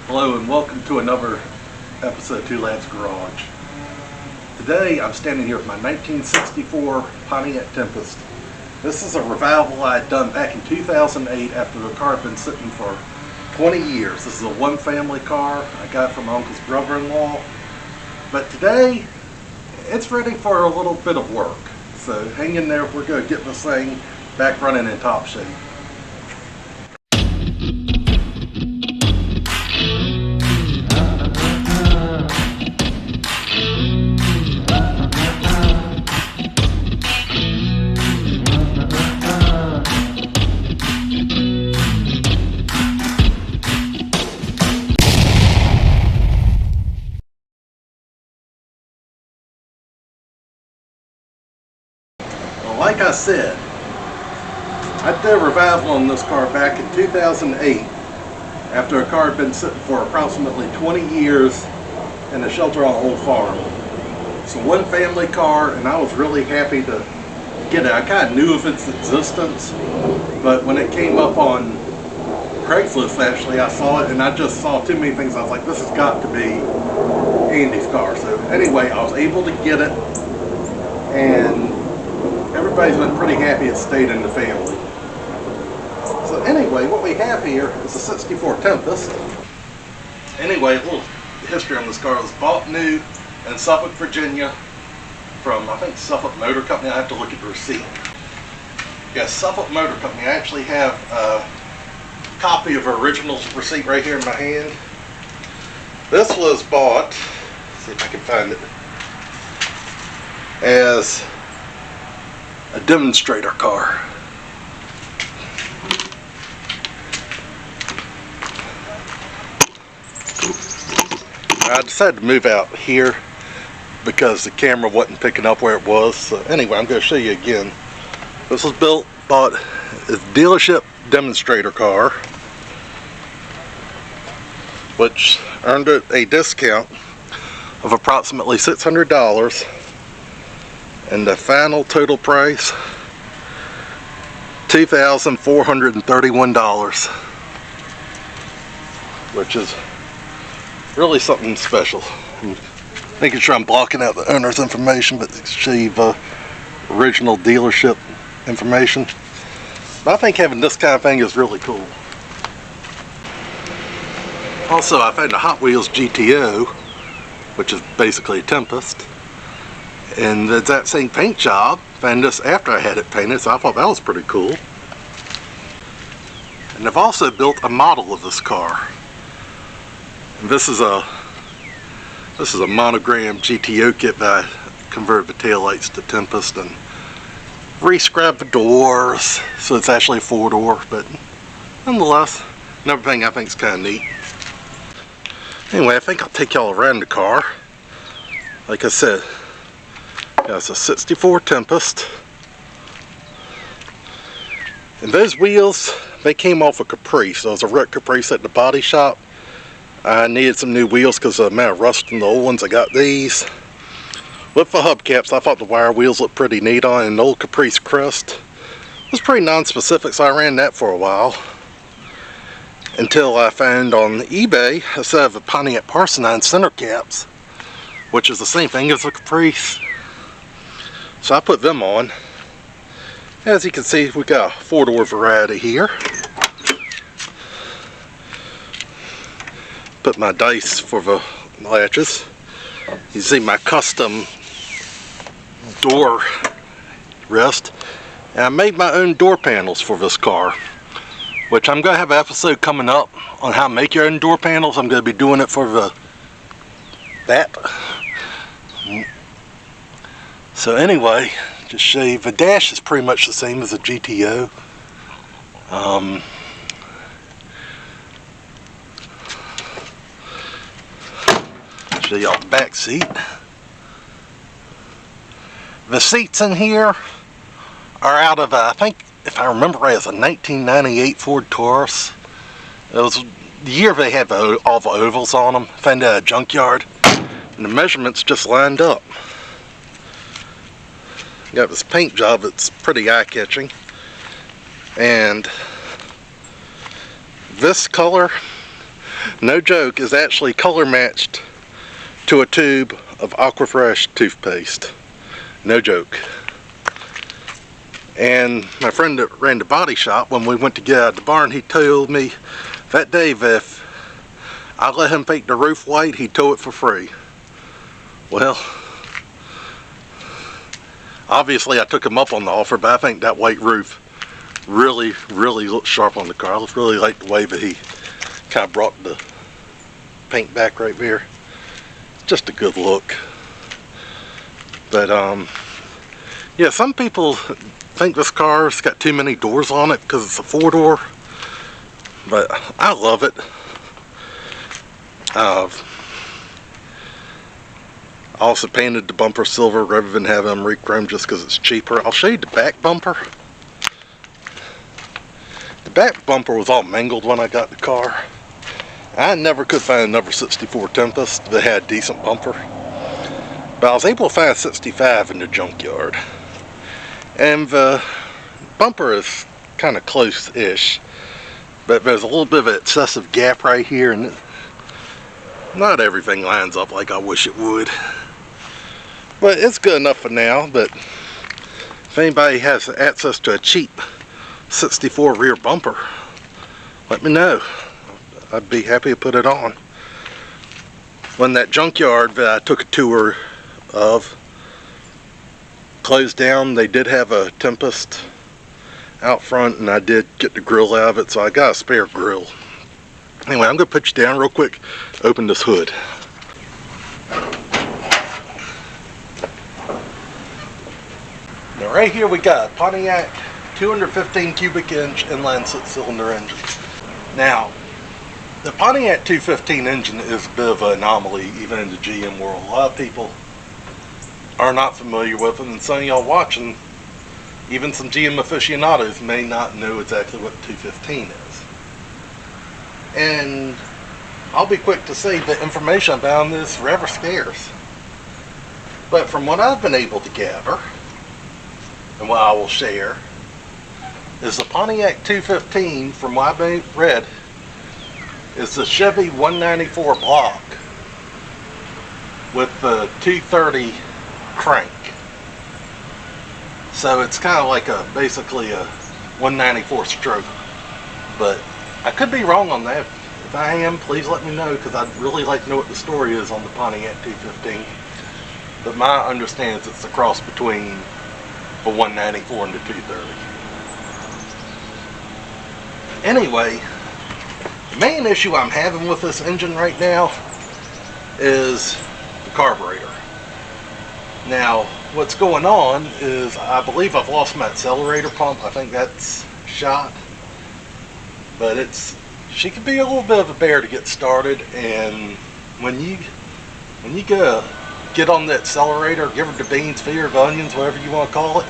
Hello and welcome to another episode of Two Lads Garage. Today I'm standing here with my 1964 Pontiac Tempest. This is a revival I had done back in 2008 after the car had been sitting for 20 years. This is a one family car I got from my uncle's brother-in-law. But today it's ready for a little bit of work. So hang in there, we're going to get this thing back running in top shape. Like I said, I did a revival on this car back in 2008 after a car had been sitting for approximately 20 years in a shelter on an old farm. It's a one family car and I was really happy to get it. I kind of knew of its existence, but when it came up on Craigslist actually I saw it and I just saw too many things. I was like, this has got to be Andy's car. So anyway, I was able to get it and everybody's been pretty happy it stayed in the family. So anyway, what we have here is a 64 Tempest. Anyway, a little history on this car. It was bought new in Suffolk, Virginia from, I think, Suffolk Motor Company. I have to look at the receipt. Yes, Suffolk Motor Company. I actually have a copy of her original receipt right here in my hand. This was bought, let's see if I can find it, as a demonstrator car. I decided to move out here because the camera wasn't picking up where it was. So anyway, I'm going to show you again. This was bought as a dealership demonstrator car, which earned it a discount of approximately $600. And the final total price, $2,431, which is really something special. I'm making sure I'm blocking out the owner's information, but to show you the original dealership information. But I think having this kind of thing is really cool. Also, I found a Hot Wheels GTO, which is basically a Tempest. And the exact same paint job. Found this after I had it painted, so I thought that was pretty cool. And I've also built a model of this car. And this is a monogram GTO kit that I converted the taillights to Tempest and re-scrapped the doors, so it's actually a 4-door. But nonetheless, another thing I think is kind of neat. Anyway, I think I'll take y'all around the car. Like I said, yeah, it's a 64 Tempest. And those wheels, they came off a Caprice. There was a wrecked Caprice at the body shop. I needed some new wheels because of the amount of rust in the old ones. I got these. With the hubcaps, I thought the wire wheels looked pretty neat on, and the old Caprice Crest was pretty non-specific, so I ran that for a while. Until I found on eBay a set of the Pontiac Parson center caps, which is the same thing as the Caprice. So I put them on. As you can see, we got a 4-door variety here. Put my dice for the latches. You see my custom door rest. And I made my own door panels for this car, which I'm going to have an episode coming up on how to make your own door panels. I'm going to be doing it for that. So anyway, just show you, the dash is pretty much the same as a GTO. Show y'all the back seat. The seats in here are out of, I think, if I remember right, it's a 1998 Ford Taurus. It was the year they had all the ovals on them. Found it at a junkyard, and the measurements just lined up. Got this paint job that's pretty eye-catching, and this color no joke, is actually color matched to a tube of Aquafresh toothpaste. No joke. And my friend that ran the body shop, when we went to get out of the barn, he told me that day if I let him paint the roof white, he'd tow it for free. Well, obviously I took him up on the offer, but I think that white roof really looks sharp on the car. I really like the way that he kind of brought the paint back right there. Just a good look. But yeah, some people think this car's got too many doors on it because it's a 4-door, but I love it. I also painted the bumper silver rather than have them re-chromed just because it's cheaper. I'll show you the back bumper. The back bumper was all mangled when I got the car. I never could find another 64 Tempest that had a decent bumper, but I was able to find a 65 in the junkyard. And the bumper is kind of close-ish, but there's a little bit of an excessive gap right here, and not everything lines up like I wish it would. But it's good enough for now. But if anybody has access to a cheap 64 rear bumper, let me know. I'd be happy to put it on. When that junkyard that I took a tour of closed down, they did have a Tempest out front, and I did get the grill out of it, so I got a spare grill. Anyway, I'm going to put you down real quick, open this hood. Now right here we got a Pontiac 215 cubic inch inline 6-cylinder engine. Now, the Pontiac 215 engine is a bit of an anomaly even in the GM world. A lot of people are not familiar with it, and some of y'all watching, even some GM aficionados, may not know exactly what 215 is. And I'll be quick to say the information I found is rather scarce. But from what I've been able to gather, and what I will share, is the Pontiac 215, from what I've read, is the Chevy 194 block with the 230 crank. So it's kind of like basically a 194 stroke, but I could be wrong on that. If I am, please let me know, because I'd really like to know what the story is on the Pontiac 215. But my understanding is it's a cross between a 194 and the 230. Anyway, the main issue I'm having with this engine right now is the carburetor. Now, what's going on is I believe I've lost my accelerator pump. I think that's shot. But she can be a little bit of a bear to get started, and when you go get on the accelerator, give her the beans, feed her the onions, whatever you want to call it,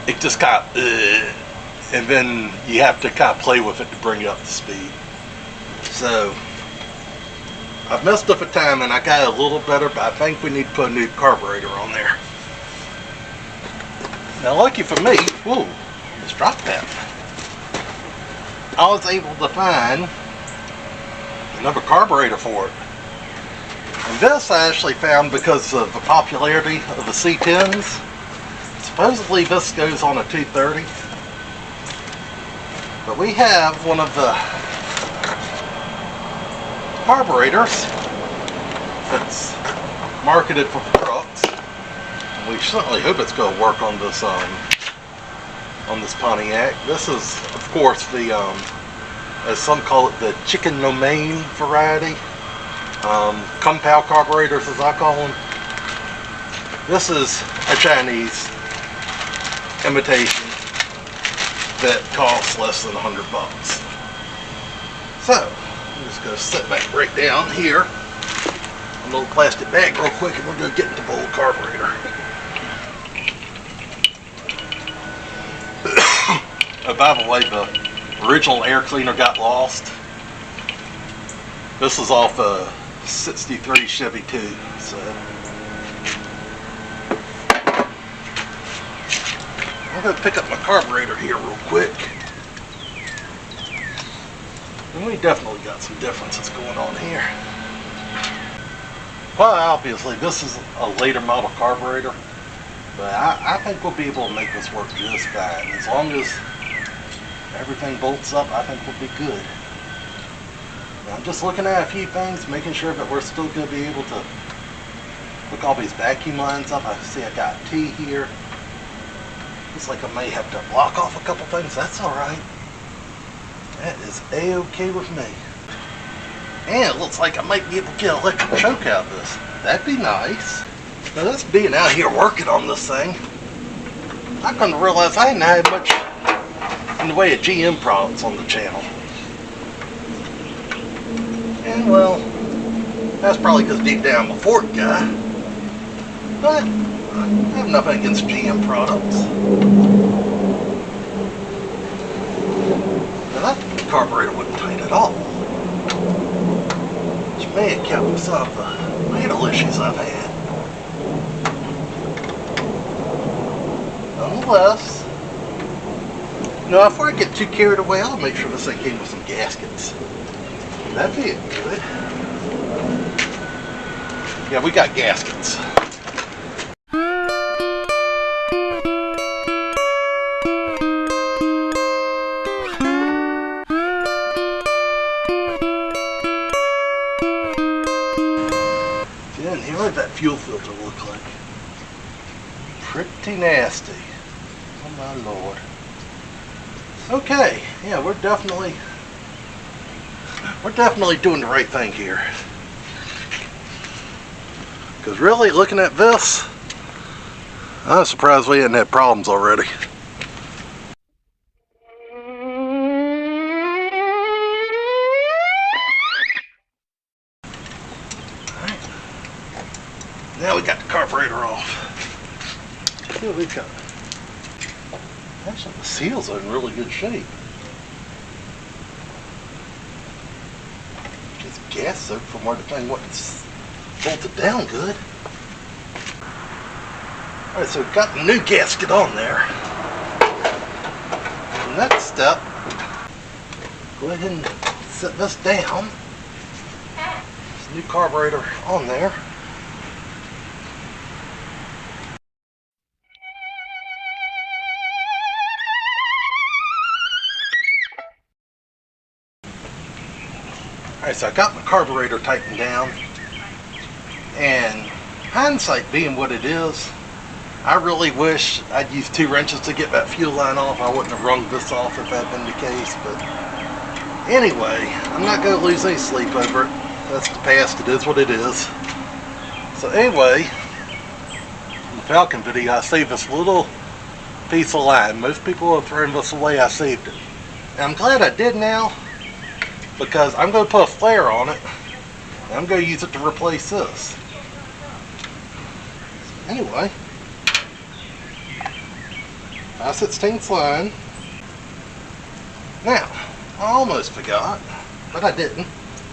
it just kind of, and then you have to kind of play with it to bring it up to speed. So I've messed up a time and I got it a little better, but I think we need to put a new carburetor on there. Now, lucky for me, whoa, just dropped that. I was able to find another carburetor for it. And this I actually found because of the popularity of the C10s. Supposedly this goes on a 230. But we have one of the carburetors that's marketed for trucks. We certainly hope it's going to work on this Pontiac. This is, of course, the as some call it, the chicken lo mein variety. Compound carburetors, as I call them. This is a Chinese imitation that costs less than $100. So I'm just going to sit back right down here, a little plastic bag real quick, and we're going to get into the old carburetor. Oh, by the way, the original air cleaner got lost. This is off a '63 Chevy II. So I'm going to pick up my carburetor here real quick. And we definitely got some differences going on here. Well, obviously this is a later model carburetor, but I think we'll be able to make this work just fine. As long as everything bolts up, I think we'll be good. Now, I'm just looking at a few things, making sure that we're still going to be able to hook all these vacuum lines up. I see I got a T here. Looks like I may have to block off a couple things. That's alright. That is A-okay with me. And it looks like I might be able to get an electric choke out of this. That'd be nice. Now that's being out here working on this thing. I couldn't realize I didn't have much in the way of GM products on the channel. And well, that's probably because deep down I'm a Ford guy. But I have nothing against GM products. Now that carburetor wasn't tight at all. Which may account for some of the idle issues I've had. Nonetheless, now before I get too carried away, I'll make sure this thing came with some gaskets. That'd be good. Yeah, we got gaskets. What did that fuel filter look like? Pretty nasty. Oh my lord. Okay, yeah, we're definitely doing the right thing here. Because really, looking at this, I'm surprised we hadn't had problems already. Now we got the carburetor off. See what we've got. Actually, the seals are in really good shape. Just gas soaked from where the thing wasn't bolted down good. Alright, so we've got the new gasket on there. The next step, go ahead and set this down. This new carburetor on there. Alright, so I got my carburetor tightened down, and hindsight being what it is, I really wish I'd used 2 wrenches to get that fuel line off. I wouldn't have wrung this off if that had been the case, but anyway, I'm not going to lose any sleep over it. That's the past, it is what it is. So anyway, in the Falcon video, I saved this little piece of line. Most people have thrown this away. I saved it. And I'm glad I did now, because I'm going to put a flare on it, and I'm going to use it to replace this. Anyway, 5/16 line. Now, I almost forgot, but I didn't,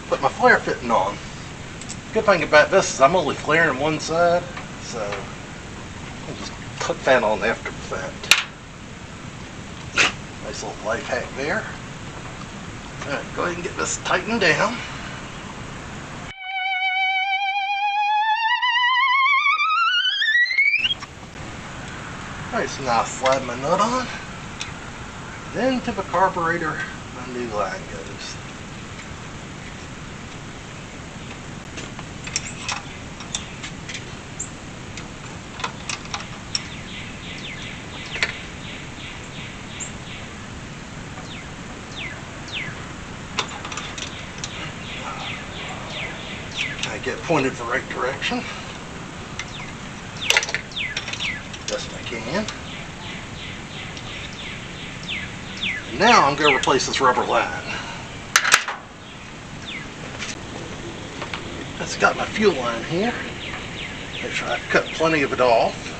put my flare fitting on. Good thing about this is I'm only flaring one side, so I'll just put that on after the fact. Nice little life hack there. Alright, go ahead and get this tightened down. Alright, so now I slide my nut on. Then to the carburetor, my new line goes. Get pointed the right direction. Best I can. And now I'm going to replace this rubber line. I've got my fuel line here. Make sure I cut plenty of it off.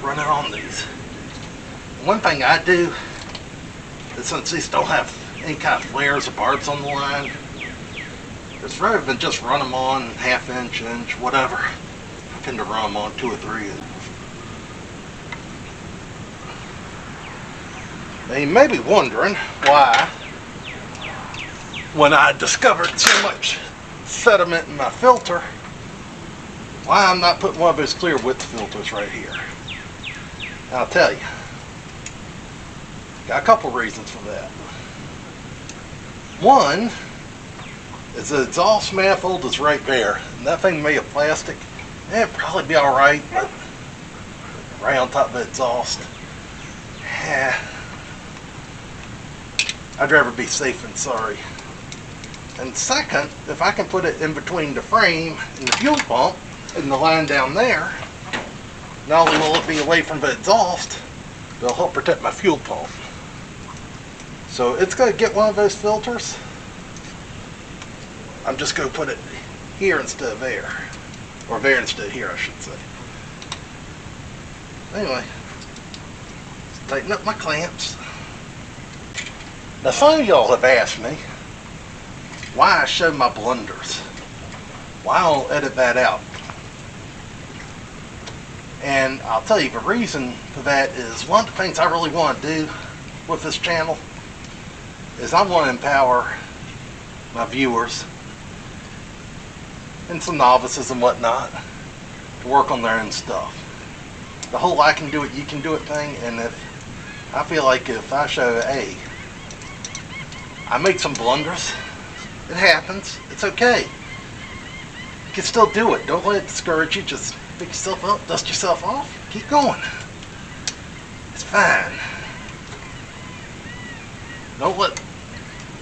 Run it on these. One thing I do is, since these don't have any kind of flares or barbs on the line, It's rather than just run them on half-inch, inch, whatever. I tend to run them on 2 or 3. Now you may be wondering why, when I discovered so much sediment in my filter, why I'm not putting one of those clear width filters right here. And I'll tell you. Got a couple reasons for that. One is the exhaust manifold is right there. And that thing made of plastic. It'd probably be alright, but right on top of the exhaust. I'd rather be safe than sorry. And second, if I can put it in between the frame and the fuel pump and the line down there, not only will it be away from the exhaust, but it'll help protect my fuel pump. So it's going to get one of those filters. I'm just going to put it here instead of there. Or there instead of here, I should say. Anyway, let's tighten up my clamps. Now some of y'all have asked me why I show my blunders. Why I don't edit that out. And I'll tell you the reason for that is one of the things I really want to do with this channel is I want to empower my viewers and some novices and whatnot to work on their own stuff. The whole I can do it, you can do it thing, and if I feel like if I show, hey, I make some blunders, it happens, it's okay. You can still do it, don't let it discourage you, just pick yourself up, dust yourself off, keep going. It's fine. Don't let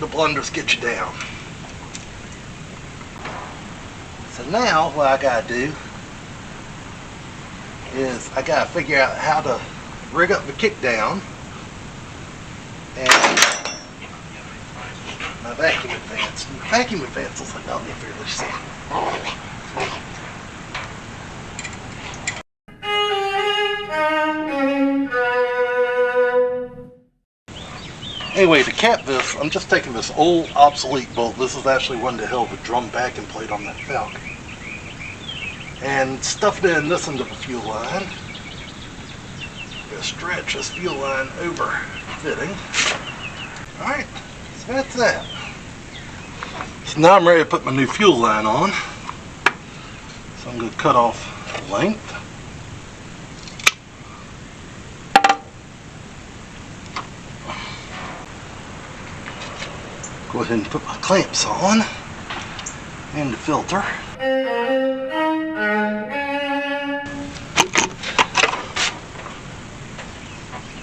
the blunders get you down. So now what I gotta do is I gotta figure out how to rig up the kick down and my vacuum advance. The vacuum advance looks like that'll be fairly safe. Anyway, to cap this, I'm just taking this old obsolete bolt. This is actually one that held the drum backing plate on that Falcon. And stuffed it in this end of the fuel line. Gonna stretch this fuel line over fitting. Alright, so that's that. So now I'm ready to put my new fuel line on. So I'm going to cut off the length. Go ahead and put my clamps on and the filter.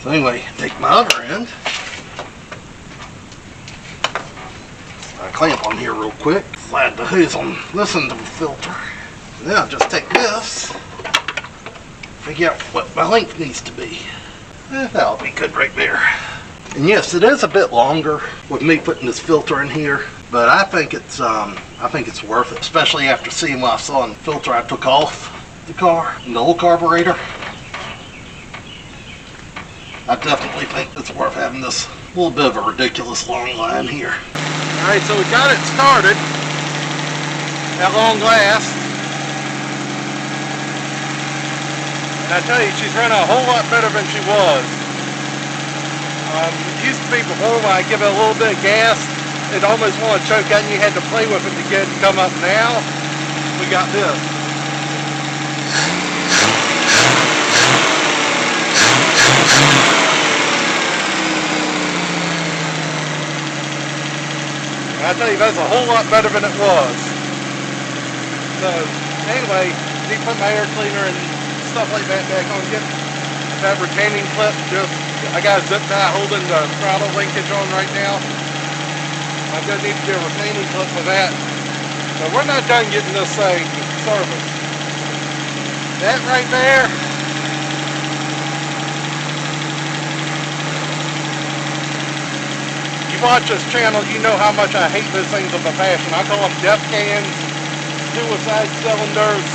So anyway, take my other end. I clamp on here real quick. Slide the hose on this end of the filter. And then I'll just take this, figure out what my length needs to be. That'll be good right there. And yes, it is a bit longer with me putting this filter in here, but I think it's worth it, especially after seeing what I saw in the filter I took off the car, in the old carburetor. I definitely think it's worth having this little bit of a ridiculous long line here. Alright, so we got it started at long last. And I tell you, she's running a whole lot better than she was. It used to be before when I give it a little bit of gas, it almost wanted to choke out and you had to play with it to get it to come up. Now, we got this. I tell you, that's a whole lot better than it was. So, anyway, need to put my air cleaner and stuff like that back on. Get that retaining clip. I got a zip tie holding the throttle linkage on right now. I'm going to need to do a retaining clip for that. But we're not done getting this thing serviced. That right there. You watch this channel, you know how much I hate those things with a passion. I call them death cans, suicide cylinders.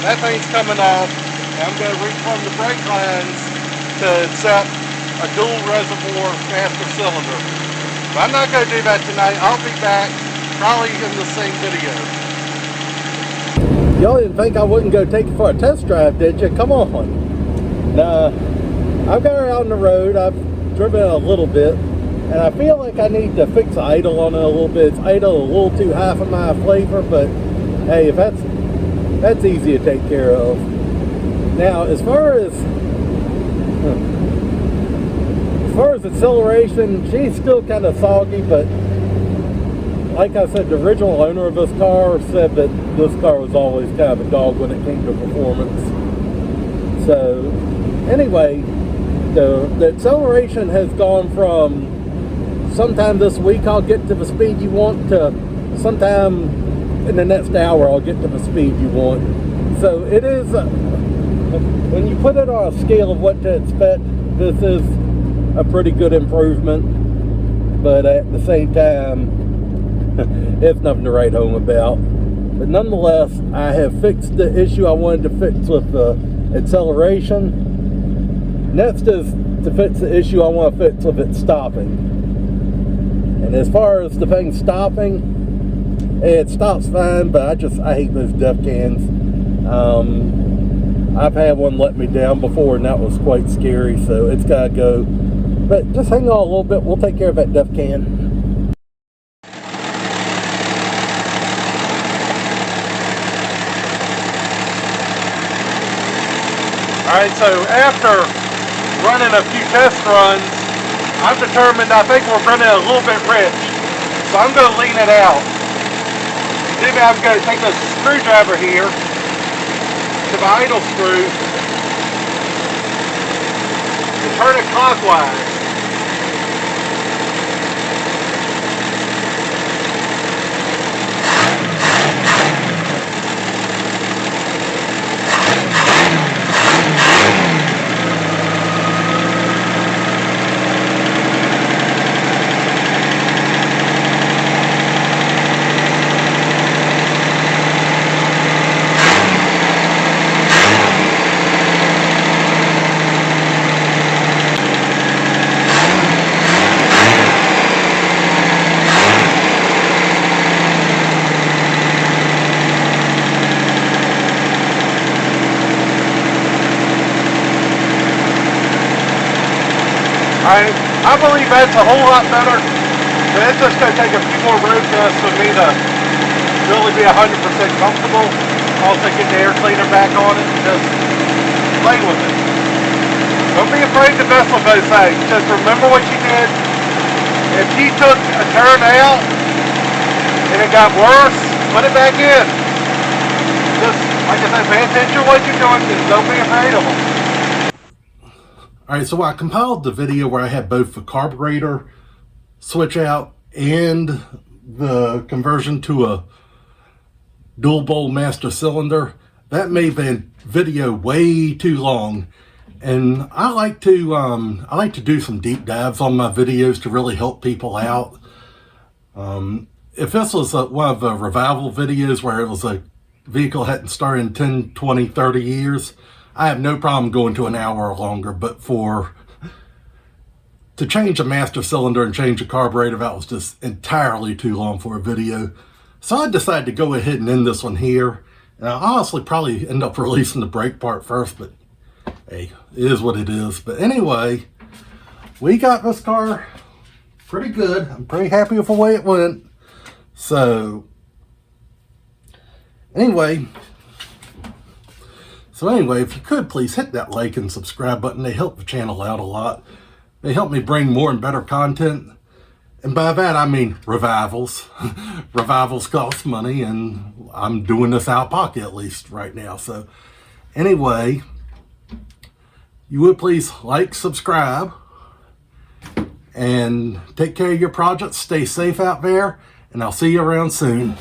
That thing's coming off. And I'm going to reform the brake lines to accept a dual reservoir master cylinder. But I'm not going to do that tonight. I'll be back probably in the same video. Y'all didn't think I wouldn't go take it for a test drive, did you? Come on. Nah, I've got her out on the road. I've driven it a little bit, and I feel like I need to fix the idle on it a little bit. It's idle a little too high for my flavor, but hey, if that's easy to take care of. Now, as far as acceleration, she's still kind of soggy, but like I said, the original owner of this car said that this car was always kind of a dog when it came to performance. So anyway, the acceleration has gone from sometime this week I'll get to the speed you want to sometime in the next hour I'll get to the speed you want. So it is, when you put it on a scale of what to expect, this is a pretty good improvement, but at the same time, it's nothing to write home about. But nonetheless, I have fixed the issue I wanted to fix with the acceleration. Next is to fix the issue I want to fix with it stopping. And as far as the thing stopping, it stops fine, but I hate those def cans. I've had one let me down before, and that was quite scary, so it's got to go. But just hang on a little bit, we'll take care of that def can. Alright, so after running a few test runs, I'm determined I think we're running a little bit rich. So I'm going to lean it out. Then I'm going to take this screwdriver here to the idle screw and turn it clockwise. I believe that's a whole lot better, but it's just going to take a few more road tests for me to really be 100% comfortable. Also get the air cleaner back on it and just play with it. Don't be afraid to mess with those things. Just remember what you did. If you took a turn out and it got worse, put it back in. Just, like I said, pay attention to what you're doing and don't be afraid of them. Alright, so I compiled the video where I had both the carburetor switch out and the conversion to a dual bowl master cylinder. That made the video way too long, and I like to do some deep dives on my videos to really help people out. If this was one of the revival videos where it was a vehicle hadn't started in 10, 20, 30 years, I have no problem going to an hour or longer, but to change a master cylinder and change a carburetor, that was just entirely too long for a video. So I decided to go ahead and end this one here. And I'll honestly probably end up releasing the brake part first, but hey, it is what it is. But anyway, we got this car pretty good. I'm pretty happy with the way it went. So anyway, if you could, please hit that like and subscribe button. They help the channel out a lot. They help me bring more and better content. And by that, I mean revivals. Revivals cost money, and I'm doing this out of pocket at least right now. So anyway, you would please like, subscribe, and take care of your projects. Stay safe out there, and I'll see you around soon.